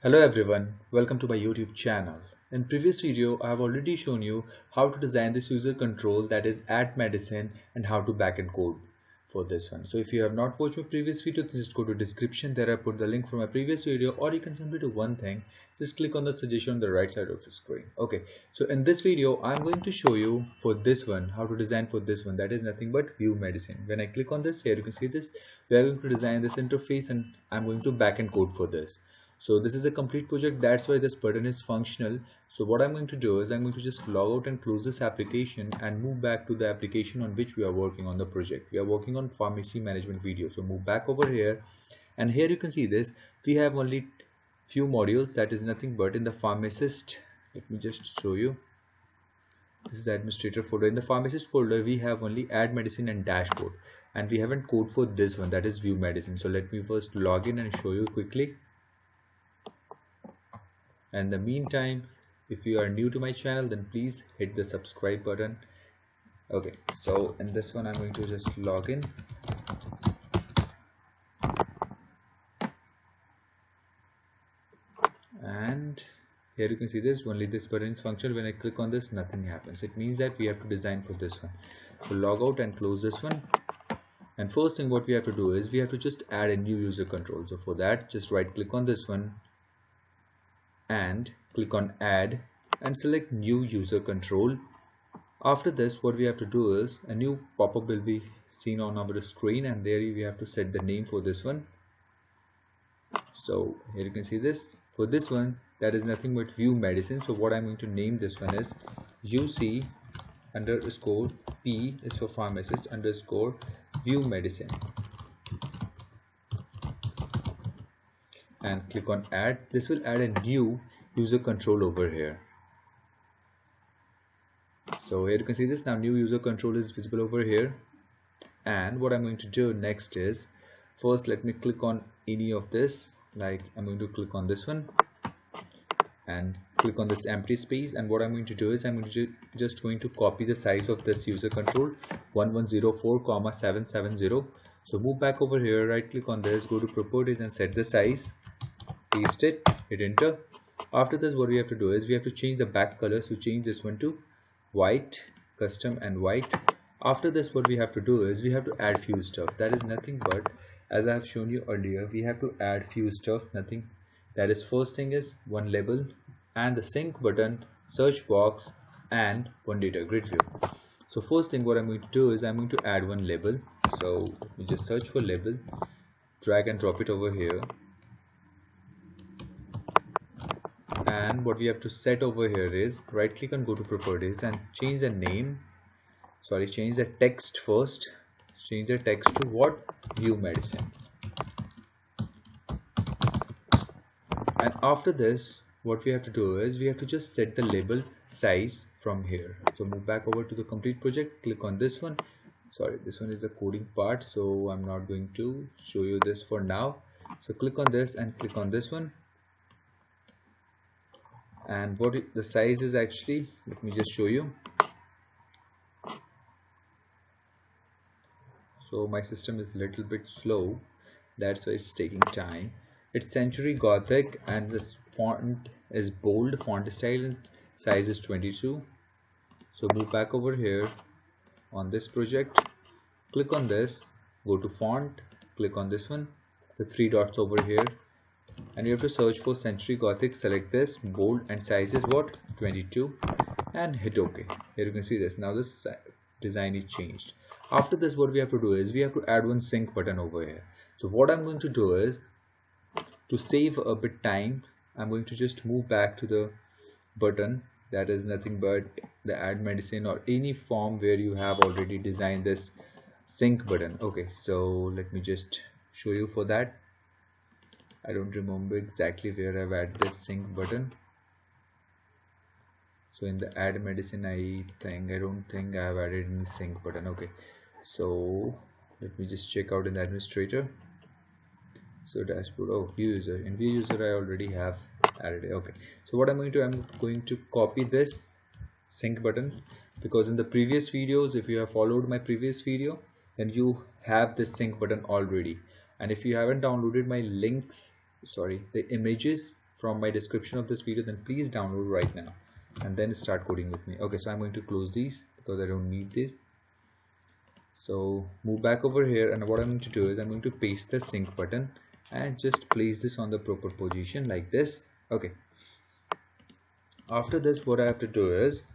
Hello everyone, welcome to my YouTube channel. In previous video, I have already shown you how to design this user control, that is Add Medicine, and how to backend code for this one. So if you have not watched my previous video, then just go to description. There I put the link for my previous video, or you can simply do one thing, just click on the suggestion on the right side of the screen. Okay, so in this video, I'm going to show you for this one, how to design for this one, that is nothing but View Medicine. When I click on this, here you can see this, we are going to design this interface and I'm going to backend code for this. So this is a complete project, that's why this button is functional. So what I'm going to do is I'm going to just log out and close this application and move back to the application on which we are working on the project. We are working on pharmacy management video. So move back over here, and here you can see this, we have only few modules, that is nothing but in the pharmacist. Let me just show you. This is the administrator folder. In the pharmacist folder we have only add medicine and dashboard, and we haven't code for this one, that is view medicine. So let me first log in and show you quickly. And in the meantime, if you are new to my channel, then please hit the subscribe button. Okay, so in this one I'm going to just log in, and here you can see this, only this button is functional. When I click on this, nothing happens. It means that we have to design for this one. So log out and close this one, and first thing what we have to do is we have to just add a new user control. So for that, just right click on this one and click on add and select new user control. After this, what we have to do is a new pop-up will be seen on our screen, and there we have to set the name for this one. So here you can see this, for this one, that is nothing but view medicine. So what I'm going to name this one is UC underscore P is for pharmacist underscore view medicine, and click on add. This will add a new user control over here. So here you can see this, now new user control is visible over here. And what I'm going to do next is, first let me click on any of this, like I'm going to click on this one and click on this empty space, and what I'm going to do is I'm just going to copy the size of this user control 1104,770. So move back over here, right click on this, go to properties and set the size, paste it, hit enter. After this, what we have to do is we have to change the back color. So change this one to white, custom and white. After this, what we have to do is we have to add few stuff, that is nothing but, as I have shown you earlier, we have to add few stuff, nothing. That is, first thing is one label and the sync button, search box and one data grid view. So first thing what I'm going to do is I'm going to add one label. So we just search for label, drag and drop it over here, and what we have to set over here is right click and go to properties and change the name, change the text first, change the text to what, view medicine. And after this, what we have to do is we have to just set the label size from here. So move back over to the complete project, click on this one. This one is the coding part, so I'm not going to show you this for now. So click on this and click on this one, and what the size is actually, let me just show you. So my system is a little bit slow, that's why it's taking time. It's Century Gothic and this font is bold, font style and size is 22. So move back over here on this project, click on this, go to font, click on this one, the three dots over here, and you have to search for Century Gothic, select this, bold and size is what, 22, and hit OK. Here you can see this, now this design is changed. After this, what we have to do is we have to add one sync button over here. So what I'm going to do is, to save a bit time, I'm going to just move back to the button, that is nothing but the add medicine or any form where you have already designed this sync button. Okay, so let me just show you for that. I don't remember exactly where I've added that sync button. So in the add medicine, I don't think I have added any sync button. Okay, so let me just check out in the administrator. So dashboard, oh, view user, in view user I already have added it. Okay, so what I'm going to copy this sync button, because in the previous videos, if you have followed my previous video, then you have this sync button already. And if you haven't downloaded my links, the images from my description of this video, then please download right now and then start coding with me. Okay, so I'm going to close these because I don't need this. So move back over here, and what I'm going to do is I'm going to paste the sync button and just place this on the proper position like this. Okay, after this what I have to do is,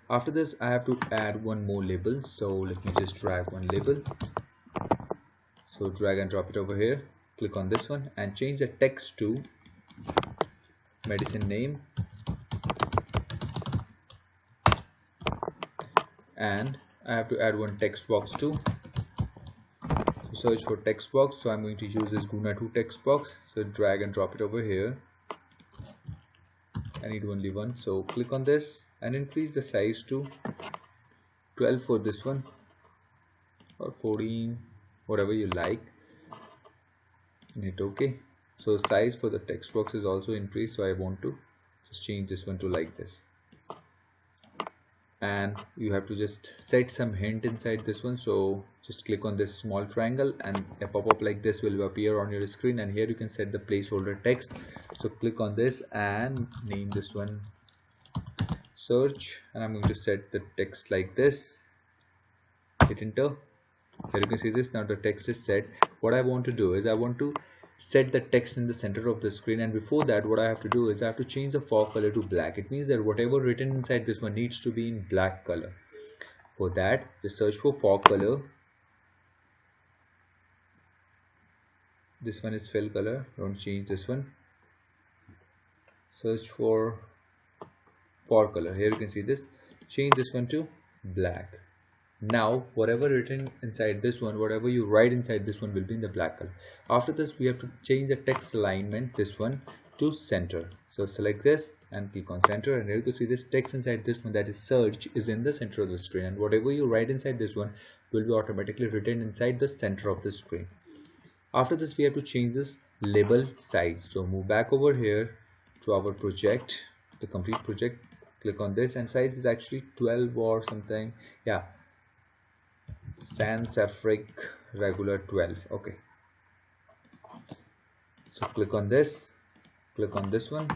after this I have to add one more label. So let me just drag one label. So drag and drop it over here, click on this one and change the text to medicine name, and I have to add one text box too. So search for text box, so I'm going to use this Guna2 text box. So drag and drop it over here. I need only one, so click on this and increase the size to 12 for this one, or 14, whatever you like. Hit OK. So size for the text box is also increased, so I want to just change this one to like this. And you have to just set some hint inside this one, so just click on this small triangle and a pop-up like this will appear on your screen, and here you can set the placeholder text. So click on this and name this one search, and I'm going to set the text like this. Hit enter. Here you can see this. Now the text is set. What I want to do is I want to set the text in the center of the screen, and before that what I have to do is I have to change the font color to black. It means that whatever written inside this one needs to be in black color. For that, just search for font color. This one is fill color, don't change this one. Search for font color. Here you can see this. Change this one to black. Now whatever written inside this one, whatever you write inside this one will be in the black color. After this we have to change the text alignment, this one, to center. So select this and click on center, and here you can see this text inside this one, that is search, is in the center of the screen, and whatever you write inside this one will be automatically written inside the center of the screen. After this we have to change this label size. So move back over here to our project, the complete project, click on this, and size is actually 12 or something. Yeah, sans afrique regular 12. Okay, so click on this, click on this one,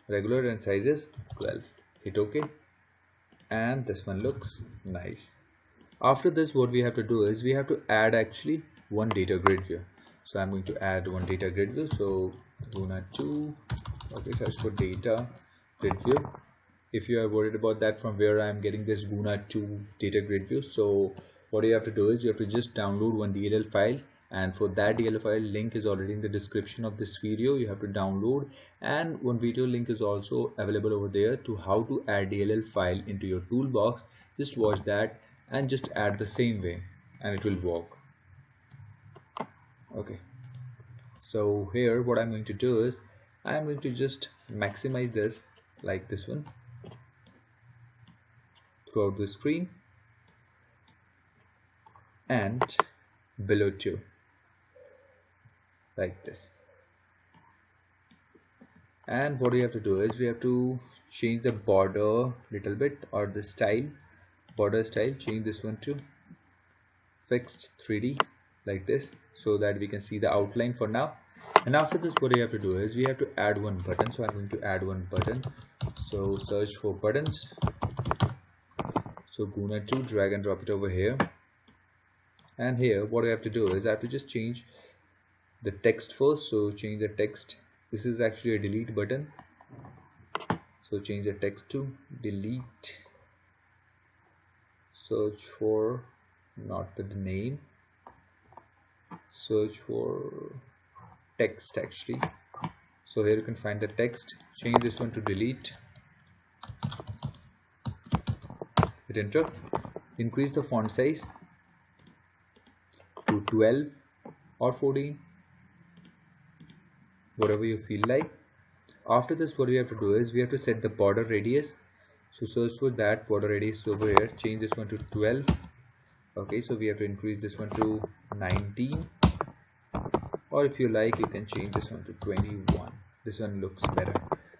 regular, and size is 12. Hit OK, and this one looks nice. After this what we have to do is we have to add actually one data grid view. So I'm going to add one data grid view. So Guna2, okay, search for data grid view. If you are worried about that from where I am getting this Guna2 data grid view, so what you have to do is you have to just download one DLL file, and for that DLL file, link is already in the description of this video. You have to download, and one video link is also available over there to how to add DLL file into your toolbox. Just watch that and just add the same way and it will work. Okay, so here what I'm going to do is I'm going to just maximize this like this one throughout the screen and below too, like this. And what we have to do is we have to change the border little bit, or the style, border style, change this one to fixed 3D like this, so that we can see the outline for now. And after this what we have to do is we have to add one button. So I'm going to add one button. So search for buttons. So Guna2, drag and drop it over here, and here what I have to do is I have to just change the text first. So change the text. This is actually a delete button, so change the text to delete. Search for, not the name, search for text actually. So here you can find the text. Change this one to delete. Hit enter. Increase the font size to 12 or 14, whatever you feel like. After this what we have to do is we have to set the border radius. So search for that border radius over here. Change this one to 12. Okay, so we have to increase this one to 19, or if you like you can change this one to 21. This one looks better.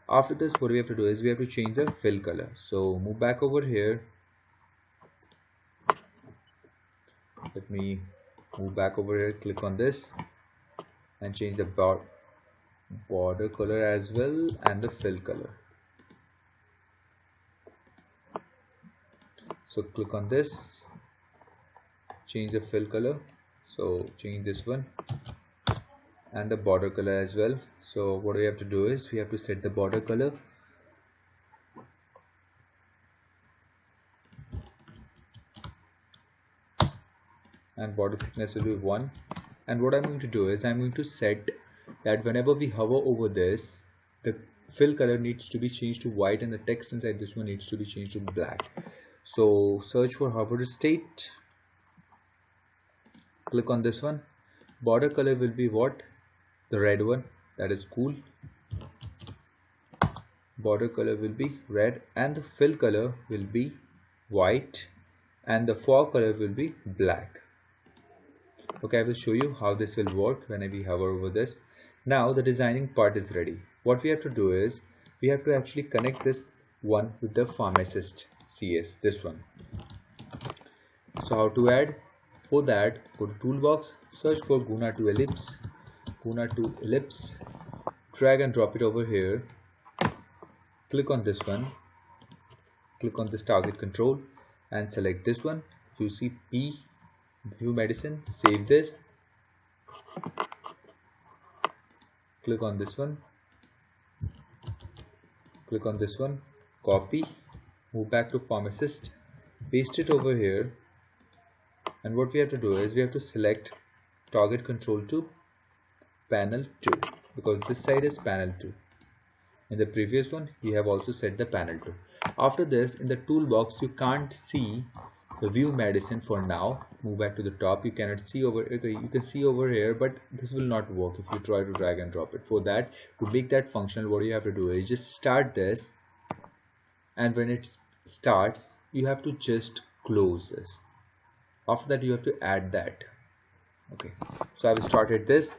After this what we have to do is we have to change the fill color. So move back over here. Let me move back over here, click on this and change the border color as well and the fill color. So click on this, change the fill color, so change this one and the border color as well. So what we have to do is we have to set the border color, and border thickness will be 1. And what I'm going to do is I'm going to set that whenever we hover over this, the fill color needs to be changed to white and the text inside this one needs to be changed to black. So search for hover state, click on this one. Border color will be what? The red one, that is cool. Border color will be red and the fill color will be white and the font color will be black. Okay, I will show you how this will work when we hover over this. Now the designing part is ready. What we have to do is we have to actually connect this one with the pharmacist CS, this one. So how to add? For that, go to toolbox, search for Guna to ellipse, drag and drop it over here, click on this one, click on this target control and select this one. You see P, view medicine, save this, click on this one, copy, move back to pharmacist, paste it over here, and what we have to do is we have to select target control to panel 2 because this side is panel 2. In the previous one we have also set the panel 2. After this, in the toolbox you can't see the view medicine for now. Move back to the top. You cannot see over it. You can see over here, but this will not work if you try to drag and drop it. For that, to make that functional, what you have to do is just start this, and when it starts you have to just close this. After that you have to add that. Okay, so I have started this.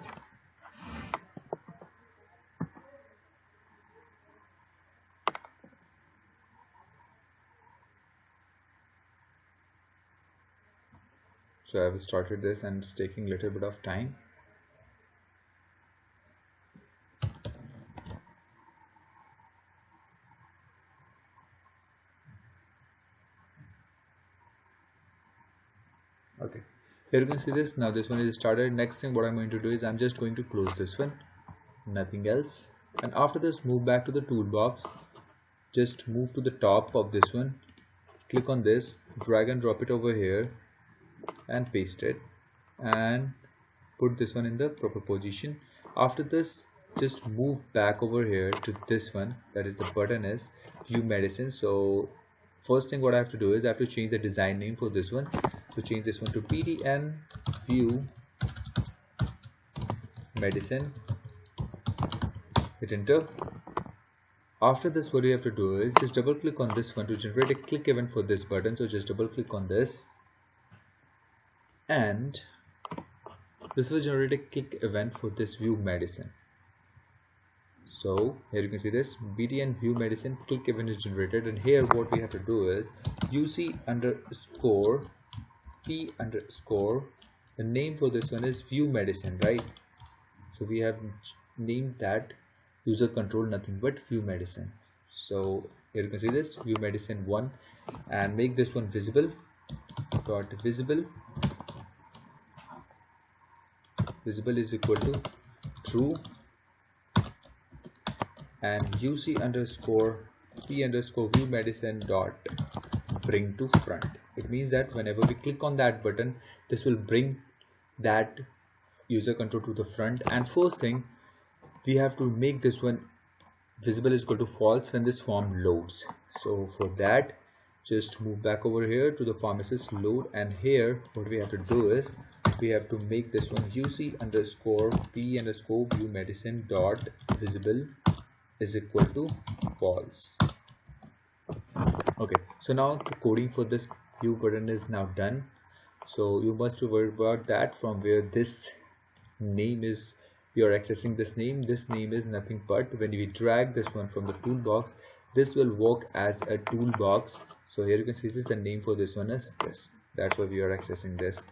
So I have started this and it's taking a little bit of time. Okay, here you can see this. Now this one is started. Next thing what I'm going to do is I'm just going to close this one, nothing else. And after this, move back to the toolbox, just move to the top of this one, click on this, drag and drop it over here and paste it and put this one in the proper position. After this, just move back over here to this one, that is the button is view medicine. So first thing what I have to do is I have to change the design name for this one. So change this one to PDN view medicine, hit enter. After this, what you have to do is just double click on this one to generate a click event for this button. So just double click on this and this will generate a click event for this view medicine. So here you can see this btn view medicine click event is generated, and here what we have to do is uc underscore p underscore, the name for this one is view medicine, right? So we have named that user control nothing but view medicine. So here you can see this view medicine 1 and make this one visible dot visible is equal to true, and uc underscore p underscore view medicine dot bring to front. It means that whenever we click on that button, this will bring that user control to the front. And first thing, we have to make this one visible is equal to false when this form loads. So for that, just move back over here to the pharmacist load, and here what we have to do is we have to make this one uc underscore p underscore view medicine dot visible is equal to false. Okay, so now the coding for this view button is now done. So you must be worried about that from where this name is. You are accessing this name. This name is nothing but when we drag this one from the toolbox, this will work as a toolbox. So here you can see this, the name for this one is this. That's why we are accessing this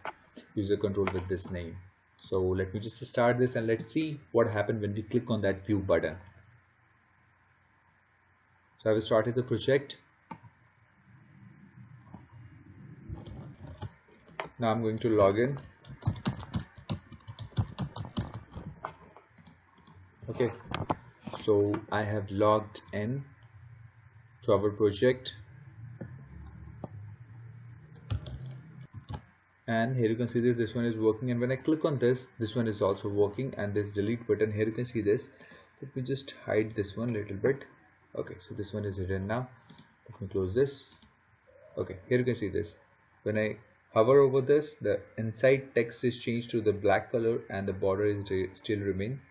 user control with this name. So let me just start this and let's see what happened when we click on that view button. So I have started the project. Now I'm going to log in. Okay, so I have logged in to our project, and here you can see that this one is working, and when I click on this one is also working, and this delete button here you can see this. Let me just hide this one a little bit. Okay, so this one is hidden now. Let me close this. Okay, here you can see this. When I hover over this, the inside text is changed to the black color and the border is still remain,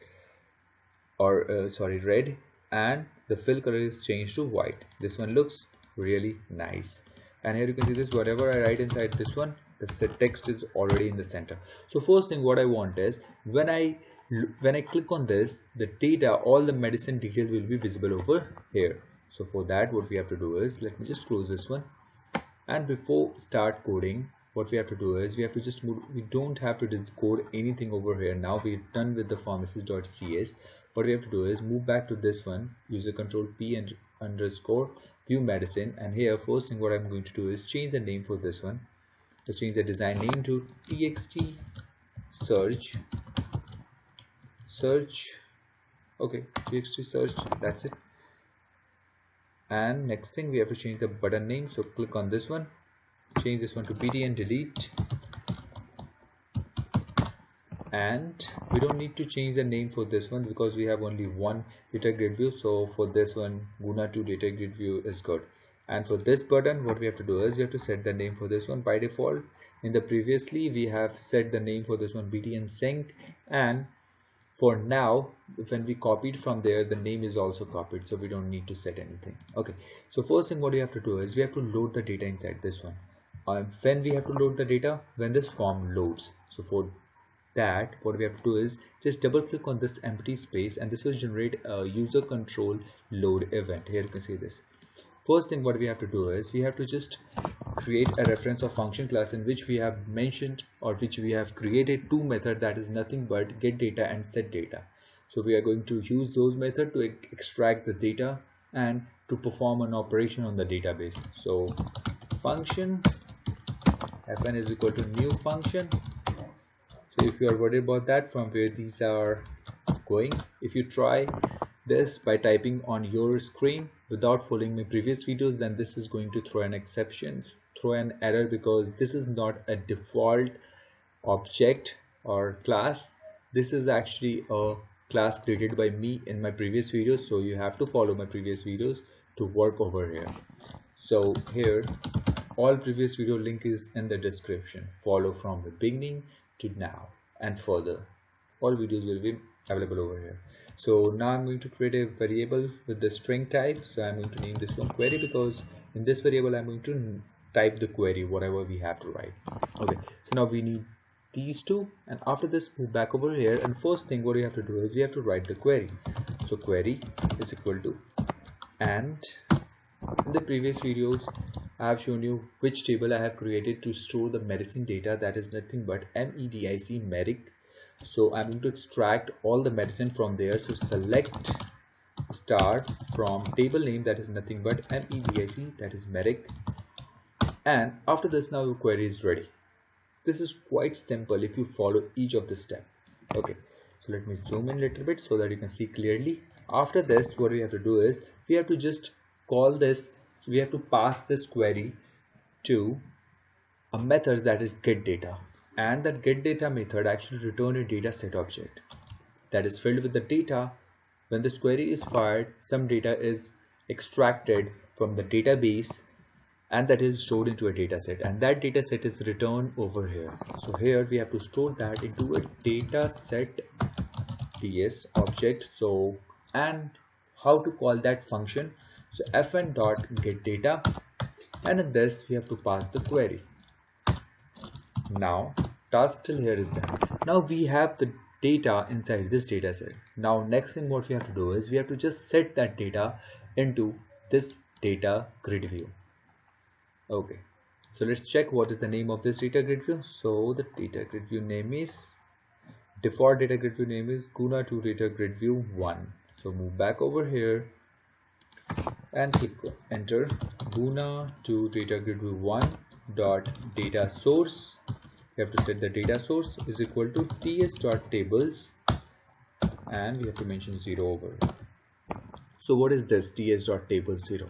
or sorry, red, and the fill color is changed to white. This one looks really nice, and here you can see this. Whatever I write inside this one, the text is already in the center. So first thing what I want is when I click on this, the data, all the medicine details will be visible over here. So for that, what we have to do is, let me just close this one. And before start coding, what we have to do is we have to just move. We don't have to code anything over here. Now we're done with the pharmacist.cs. What we have to do is move back to this one, user control P and underscore view medicine, and here first thing what I'm going to do is change the name for this one. Let's change the design name to txt search. Okay, txt search, that's it. And next thing we have to change the button name, so click on this one, change this one to bt and delete. And we don't need to change the name for this one because we have only one data grid view. So for this one, Guna2 data grid view is good. And for this button, what we have to do is we have to set the name for this one. By default, in the previously we have set the name for this one bt and sync, and for now when we copied from there, the name is also copied, so we don't need to set anything. Okay, so first thing what we have to do is we have to load the data inside this one. When we have to load the data, when this form loads. So for that, what we have to do is just double click on this empty space, and this will generate a user control load event. Here you can see this. First thing what we have to do is we have to just create a reference or function class in which we have mentioned, or which we have created two methods, that is nothing but get data and set data. So we are going to use those methods to extract the data and to perform an operation on the database. So function fn is equal to new function. So if you are worried about that, from where these are going, if you try this by typing on your screen without following my previous videos, then this is going to throw an exception, throw an error, because this is not a default object or class. This is actually a class created by me in my previous videos, so you have to follow my previous videos to work over here. So here all previous video link is in the description. Follow from the beginning to now and further. All videos will be available over here. So now I'm going to create a variable with the string type. So I'm going to name this one query, because in this variable I'm going to type the query, whatever we have to write. Okay, so now we need these two, and after this move back over here, and first thing what we have to do is we have to write the query. So query is equal to, and in the previous videos I have shown you which table I have created to store the medicine data, that is nothing but medic. So I'm going to extract all the medicine from there. So select start from table name, that is nothing but medic, that is medic. And after this, now your query is ready. This is quite simple if you follow each of the steps. Okay, so let me zoom in a little bit so that you can see clearly. After this, what we have to do is we have to just call this, we have to pass this query to a method that is get data, and that get data method actually return a data set object that is filled with the data. When this query is fired, some data is extracted from the database and that is stored into a data set, and that data set is returned over here. So here we have to store that into a data set ds object. So, and how to call that function? So fn dot get data, and in this we have to pass the query. Now task till here is done. Now we have the data inside this data set. Now next thing what we have to do is we have to just set that data into this data grid view. Okay, so let's check what is the name of this data grid view. So the data grid view name is default data grid view name is Guna2 data grid view 1. So move back over here and click enter. Guna2 data grid view 1 dot data source. You have to set the data source is equal to ts.tables, and we have to mention 0 over here. So what is this ts.tables 0?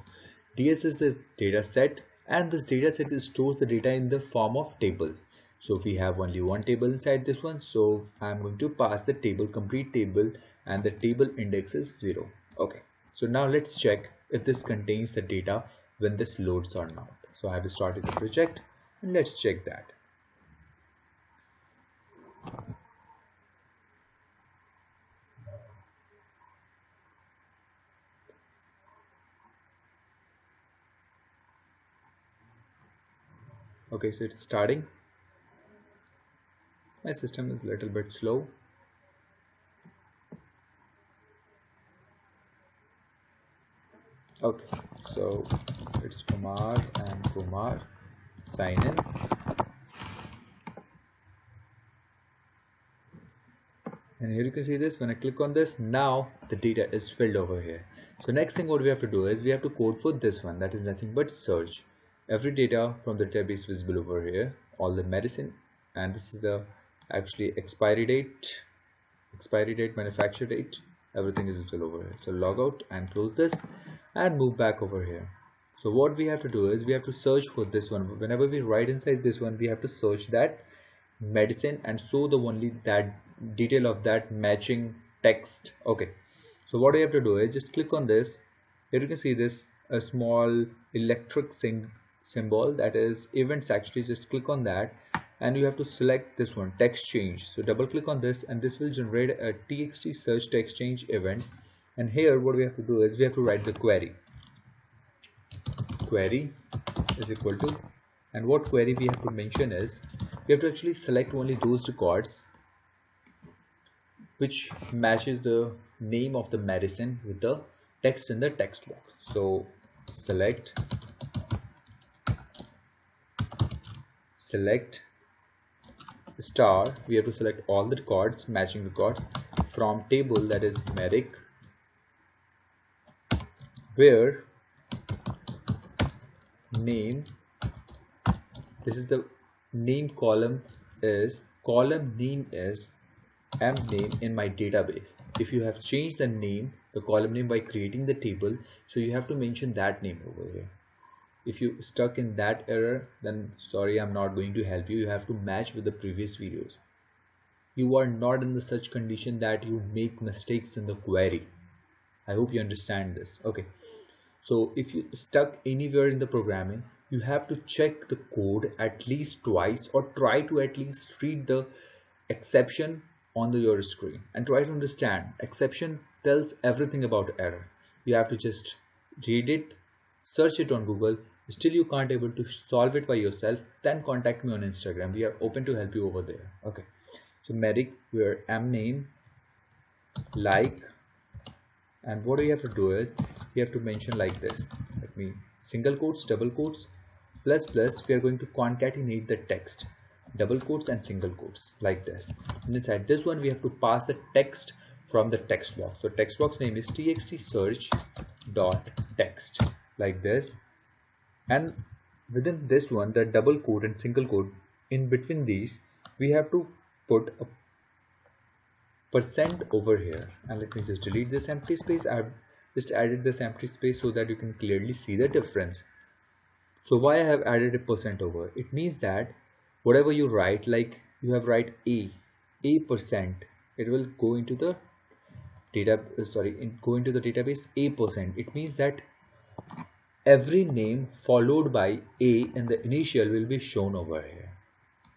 ts is the data set, and this data set stores the data in the form of table. So we have only one table inside this one, so I'm going to pass the table, complete table, and the table index is 0. Okay, so now let's check if this contains the data when this loads or not. So I have started the project, and let's check that. Okay, so it's starting. My system is a little bit slow. Okay, so it's Kumar and Kumar. Sign in. And here you can see this. When I click on this, now the data is filled over here. So next thing what we have to do is we have to code for this one. That is nothing but search. Every data from the database visible over here. All the medicine, and this is a actually expiry date, manufacture date. Everything is visible over here. So log out and close this and move back over here. So what we have to do is we have to search for this one. Whenever we write inside this one, we have to search that medicine and show the only that detail of that matching text. Okay, so what we have to do is just click on this. Here you can see this a small electric symbol, that is events actually. Just click on that and you have to select this one, text change. So double click on this and this will generate a txt search text change event. And here what we have to do is we have to write the query is equal to, and what query we have to mention is we have to actually select only those records which matches the name of the medicine with the text in the text box. So select star, we have to select all the records, matching records from table, that is medic, where name, this is the name column name is m name in my database. If you have changed the name, the column name, by creating the table, so you have to mention that name over here. If you stuck in that error, then sorry, I'm not going to help you. You have to match with the previous videos. You are not in the such condition that you make mistakes in the query. I hope you understand this. Okay, so if you stuck anywhere in the programming, you have to check the code at least twice, or try to at least read the exception on your screen and try to understand. Exception tells everything about error. You have to just read it, search it on Google. Still you can't able to solve it by yourself, then contact me on Instagram. We are open to help you over there. Okay, so medic, where m name like, and what we have to do is we have to mention like this. Let me single quotes, double quotes, plus plus. We are going to concatenate the text, double quotes and single quotes, like this. And inside this one we have to pass the text from the text box. So text box name is txt search dot text, like this. And within this one, the double quote and single quote, in between these we have to put a percent over here. And let me just delete this empty space. I have just added this empty space so that you can clearly see the difference. So why I have added a percent over? It means that whatever you write, like you have write a percent, it will go into the database a percent. It means that every name followed by a in the initial will be shown over here.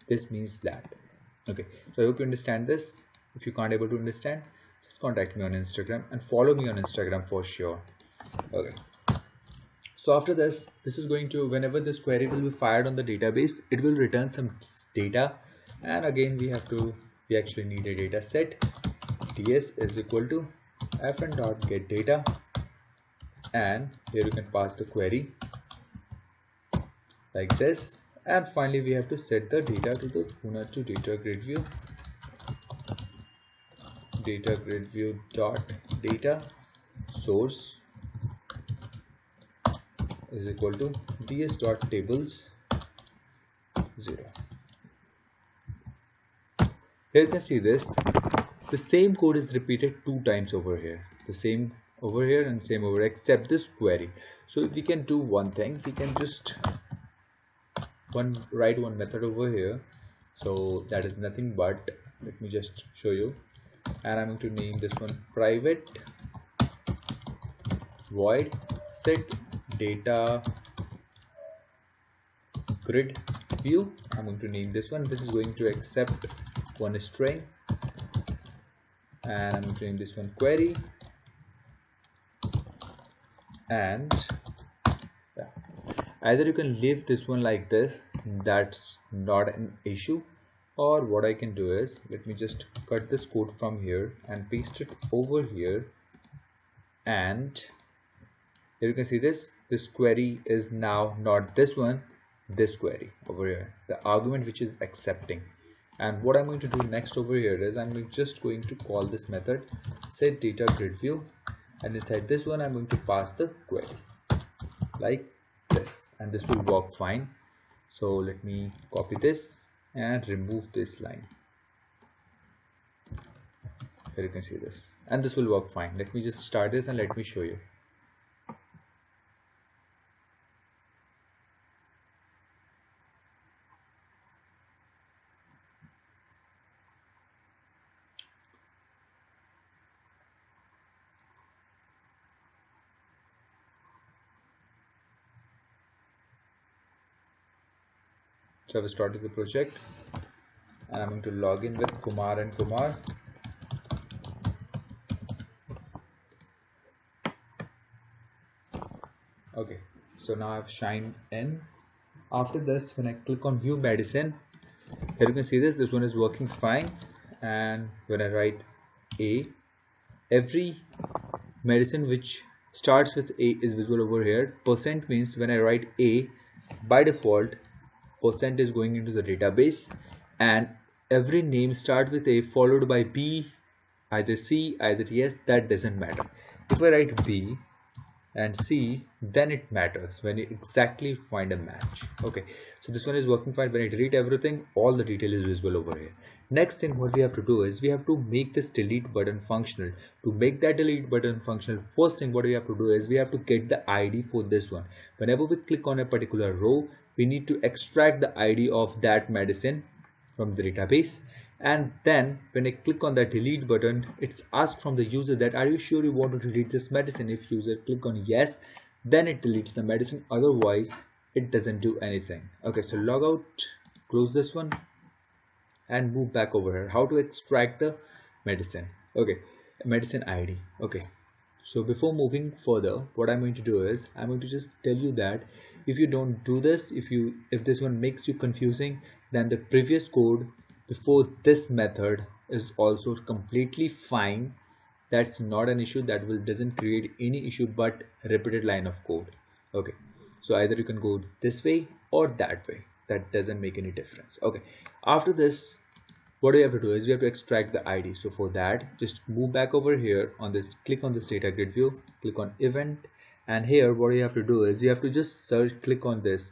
This means that. Okay, so I hope you understand this. If you can't able to understand, just contact me on Instagram and follow me on Instagram for sure. Okay, so after this is going to, whenever this query will be fired on the database, it will return some data. And again we actually need a data set. ds is equal to fn.getData, and here you can pass the query like this. And finally we have to set the data to the Guna2 data grid view data grid view dot data source is equal to ds dot tables 0. Here you can see this. The same code is repeated 2 times over here. The same over here and same over, except this query. So if we can do one thing, we can just write one method over here. So that is nothing but, let me just show you, and I'm going to name this one private void set data grid view. I'm going to name this one. This is going to accept one string, and I'm going to name this one query, and yeah. Either you can leave this one like this, that's not an issue, or what I can do is, let me just cut this code from here and paste it over here, and here you can see this query is now not this one, this query over here, the argument which is accepting. And what I'm going to do next over here is I'm just going to call this method set data grid view, and inside this one I'm going to pass the query like this, and this will work fine. So let me copy this and remove this line. Here you can see this, and this will work fine. Let me just start this and let me show you. So I've started the project, and I'm going to log in with Kumar and Kumar. Okay, so now I've signed in. After this, when I click on view medicine, here you can see this one is working fine. And when I write A, every medicine which starts with A is visible over here. Percent means when I write A, by default percent is going into the database, and every name starts with A followed by B, either C, either yes, that doesn't matter. If I write B and C, then it matters when you exactly find a match. Okay, so this one is working fine. When I delete everything, all the detail is visible over here. Next thing what we have to do is we have to make this delete button functional. To make that delete button functional, first thing what we have to do is we have to get the ID for this one. Whenever we click on a particular row, we need to extract the ID of that medicine from the database, and then when I click on that delete button, it's asked from the user that are you sure you want to delete this medicine. If user click on yes, then it deletes the medicine, otherwise it doesn't do anything. Okay, so log out, close this one and move back over here. How to extract the medicine? Okay, medicine ID. Okay, so before moving further, what I'm going to do is I'm going to just tell you that if you don't do this, if this one makes you confusing, then the previous code before this method is also completely fine. That's not an issue. That doesn't create any issue but repeated line of code. Okay, so either you can go this way or that way. That doesn't make any difference. Okay, after this, what we have to do is we have to extract the ID. So for that, just move back over here on this, click on this data grid view, click on event, and here what you have to do is you have to just click on this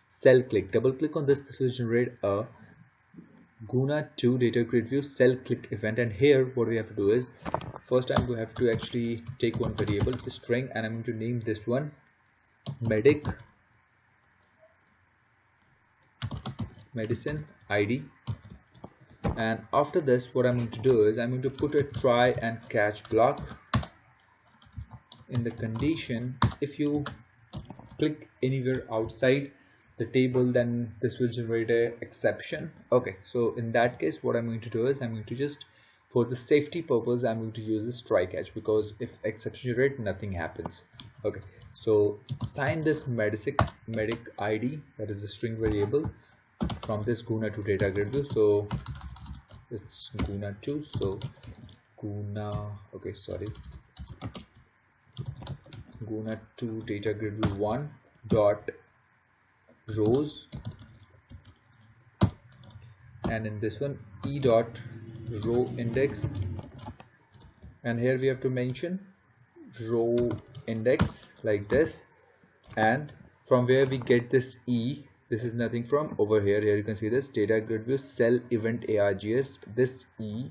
cell click, double click on this. This will generate a Guna2 data grid view cell click event, and here what we have to do is first I'm going to have to actually take one variable, the string, and I'm going to name this one medicine ID. And after this, what I'm going to do is I'm going to put a try and catch block in the condition. If you click anywhere outside the table, then this will generate a exception. Okay, so in that case, what I'm going to do is I'm going to just, for the safety purpose, I'm going to use this try catch, because if exception generate, nothing happens. Okay, so assign this medic ID, that is a string variable, from this Guna2 data grid view. So it's Guna2, so Guna2 data grid view 1 dot rows, and in this one e dot row index and here we have to mention row index like this, and from where we get this E, this is nothing from over here. Here you can see this data grid view cell event args, this E.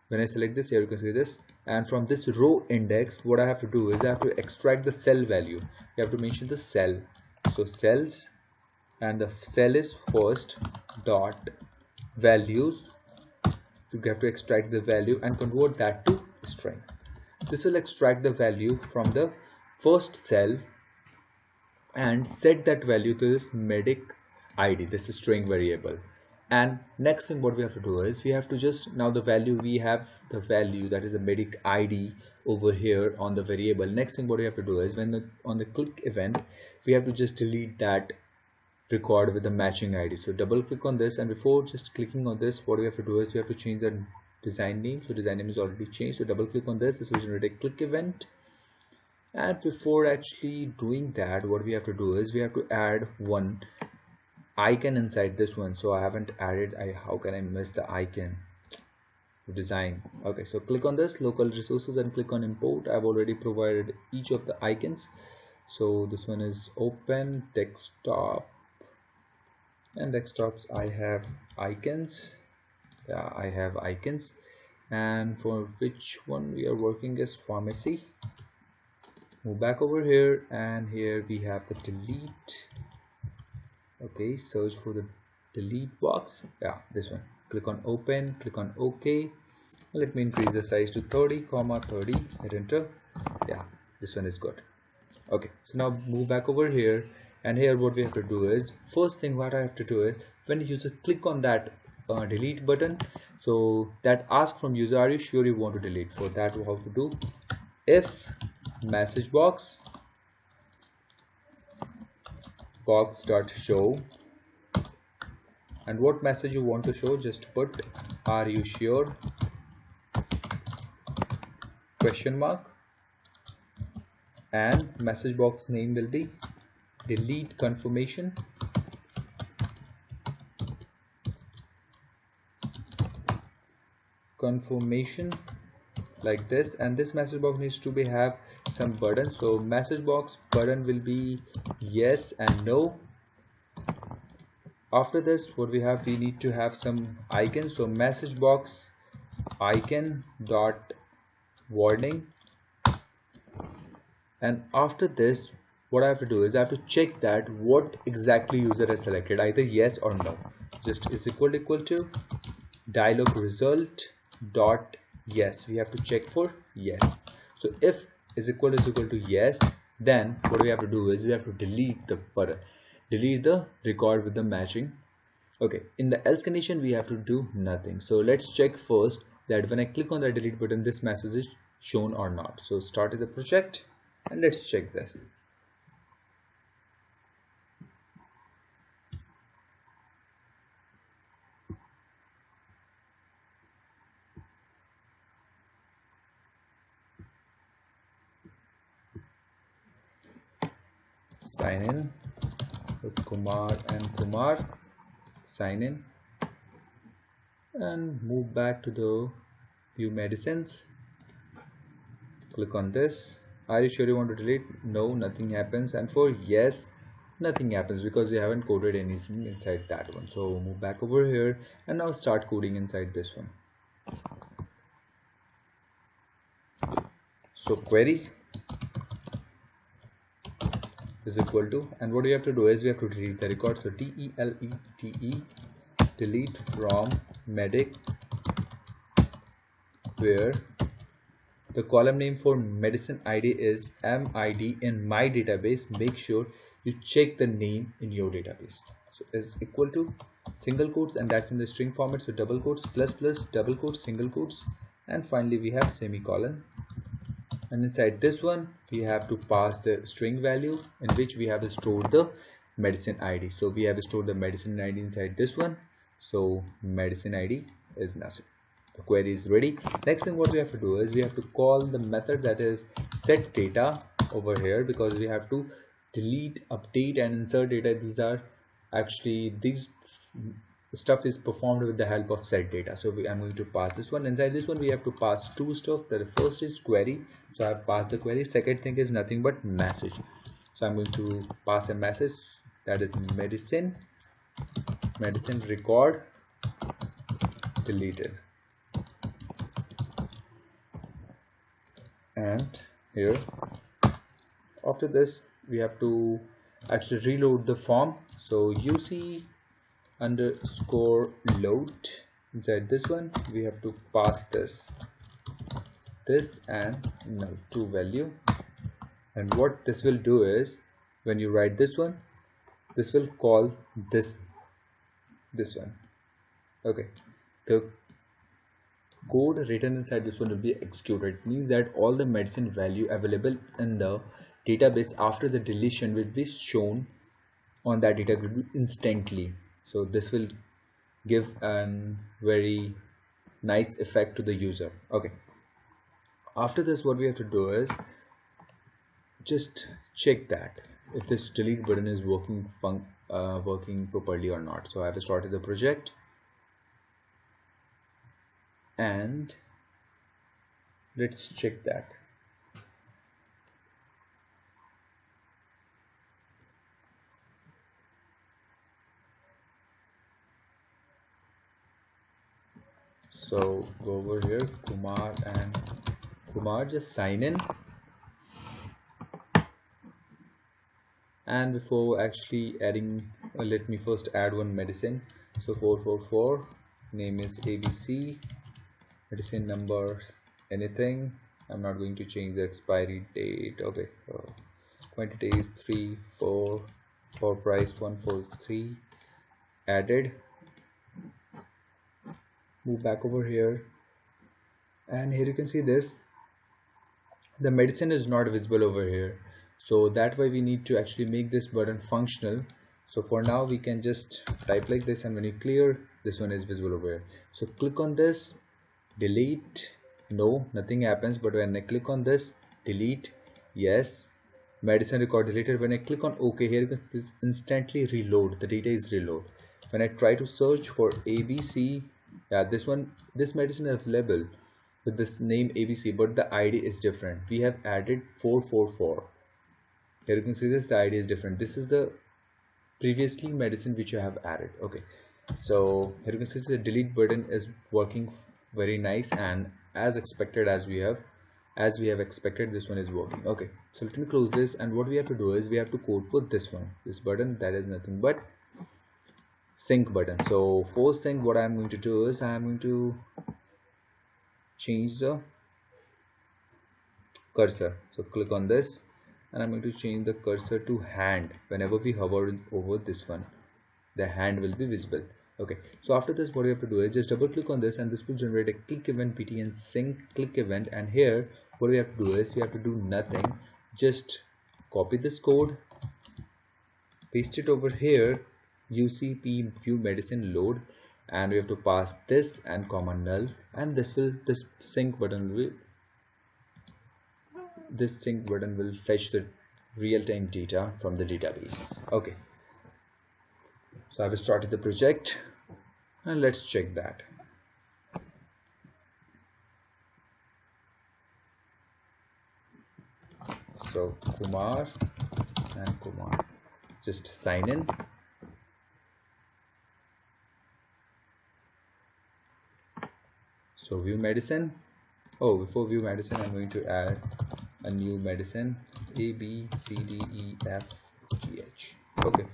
When I select this, here you can see this, and from this row index what I have to do is I have to extract the cell value. You have to mention the cell, so cells, and the cell is first dot values. You have to extract the value and convert that to string. This will extract the value from the first cell and set that value to this medic ID, this is string variable. And next thing what we have to do is we have to just, now the value, we have the value that is a medic ID over here on the variable. Next thing what we have to do is on the click event, we have to just delete that record with the matching ID. So double click on this, and before just clicking on this, what we have to do is we have to change the design name. So design name is already changed, so double click on this will generate a click event. And before actually doing that, what we have to do is we have to add one icon inside this one. So I haven't added, how can I miss the icon design? Okay, so click on this local resources and click on import. I've already provided each of the icons. So this one is open desktop, and desktops I have icons. Yeah, I have icons, and for which one we are working is pharmacy. Move back over here, and here we have the delete. Okay, search for the delete box. Yeah, this one. Click on open, click on OK. Let me increase the size to 30, 30. Hit enter. Yeah, this one is good. Okay, so now move back over here, and here what we have to do is, first thing what I have to do is when the user click on that delete button, so that asks from user, are you sure you want to delete? For that we have to do if message box dot show, and what message you want to show, just put are you sure question mark, and message box name will be delete confirmation. Like this, and this message box needs to be have some button. So message box button will be yes and no. After this what we have, we need to have some icons. So message box icon dot warning, and after this what I have to do is I have to check that what exactly user has selected, either yes or no. Just is equal to dialog result dot yes, we have to check for yes. So if is equal to yes, then what we have to do is we have to delete the button, delete the record with the matching. Okay, in the else condition we have to do nothing. So let's check first that when I click on the delete button, this message is shown or not. So start the project and let's check this. Sign in with Kumar and Kumar, sign in, and move back to the view medicines. Click on this. Are you sure you want to delete? No, nothing happens. And for yes, nothing happens because we haven't coded anything inside that one. So move back over here and now start coding inside this one. So query is equal to, and what we have to do is we have to delete the record. So delete, delete from medic, where the column name for medicine ID is MID in my database. Make sure you check the name in your database. So is equal to single quotes, and that's in the string format. So double quotes, plus plus, double quotes, single quotes, and finally we have semicolon. And inside this one we have to pass the string value in which we have to store the medicine ID. So we have to store the medicine ID inside this one. So medicine ID is nothing. The query is ready. Next thing what we have to do is we have to call the method that is set data over here, because we have to delete, update and insert data. These are actually, these stuff is performed with the help of set data. So I'm going to pass this one. Inside this one we have to pass two stuff. The first is query, so I have passed the query. Second thing is nothing but message, so I'm going to pass a message that is medicine record deleted, and here after this we have to actually reload the form. So UC_load, inside this one we have to pass this and null to value. And what this will do is, when you write this one, this will call this one. Okay, the code written inside this one will be executed. It means that all the medicine value available in the database after the deletion will be shown on that database instantly. So this will give a very nice effect to the user. Okay, after this what we have to do is just check that if this delete button is working properly or not. So I have started the project and let's check that. So go over here, Kumar, just sign in. And before actually adding, let me first add one medicine. So 444, name is ABC, medicine number anything. I'm not going to change the expiry date. Okay, quantity is 3, 4, for price 143, added. Move back over here, and here you can see this, the medicine is not visible over here. So that way we need to actually make this button functional. So for now we can just type like this, and when you clear, this one is visible over here. So click on this, delete, no, nothing happens. But when I click on this, delete, yes, medicine record deleted. When I click on OK, here you can see instantly reload, the data is reload. When I try to search for ABC, yeah, this medicine is available with this name ABC, but the ID is different. We have added 444. Here you can see this, the ID is different. This is the previously medicine which you have added. Okay, so here you can see the delete button is working very nice, and as expected, as we have expected, this one is working. Okay, so let me close this, and what we have to do is we have to code for this button, that is nothing but sync button. So first thing what I'm going to do is I'm going to change the cursor. So click on this, and I'm going to change the cursor to hand. Whenever we hover over this one, the hand will be visible. Okay, so after this what we have to do is just double click on this, and this will generate a click event btn sync click event. And here what we have to do is we have to do nothing, just copy this code, paste it over here, UCP view medicine load, and we have to pass this and comma null, and this sync button will fetch the real-time data from the database. Okay, so I've started the project, and let's check that. So Kumar, just sign in. So view medicine. Oh, before view medicine, I'm going to add a new medicine, A, B, C, D, E, F, G, H. Okay.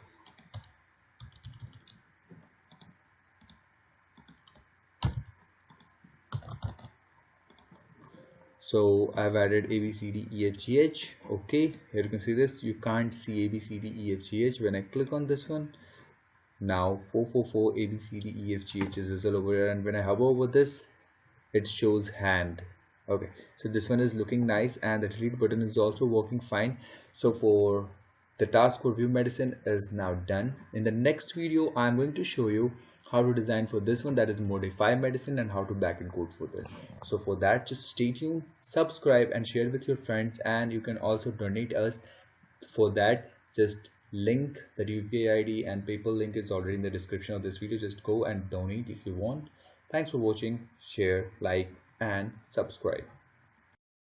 So I've added A, B, C, D, E, F, G, H. Okay, here you can see this. You can't see A, B, C, D, E, F, G, H. When I click on this one, now 444 A, B, C, D, E, F, G, H is visible over here, and when I hover over this, it shows hand. Okay, so this one is looking nice, and the delete button is also working fine. So for the task for view medicine is now done. In the next video I'm going to show you how to design for this one, that is modify medicine, and how to backend code for this. So for that, just stay tuned, subscribe and share with your friends, and you can also donate us. For that, just link, the UPI ID and PayPal link is already in the description of this video. Just go and donate if you want. Thanks for watching. Share, like and subscribe.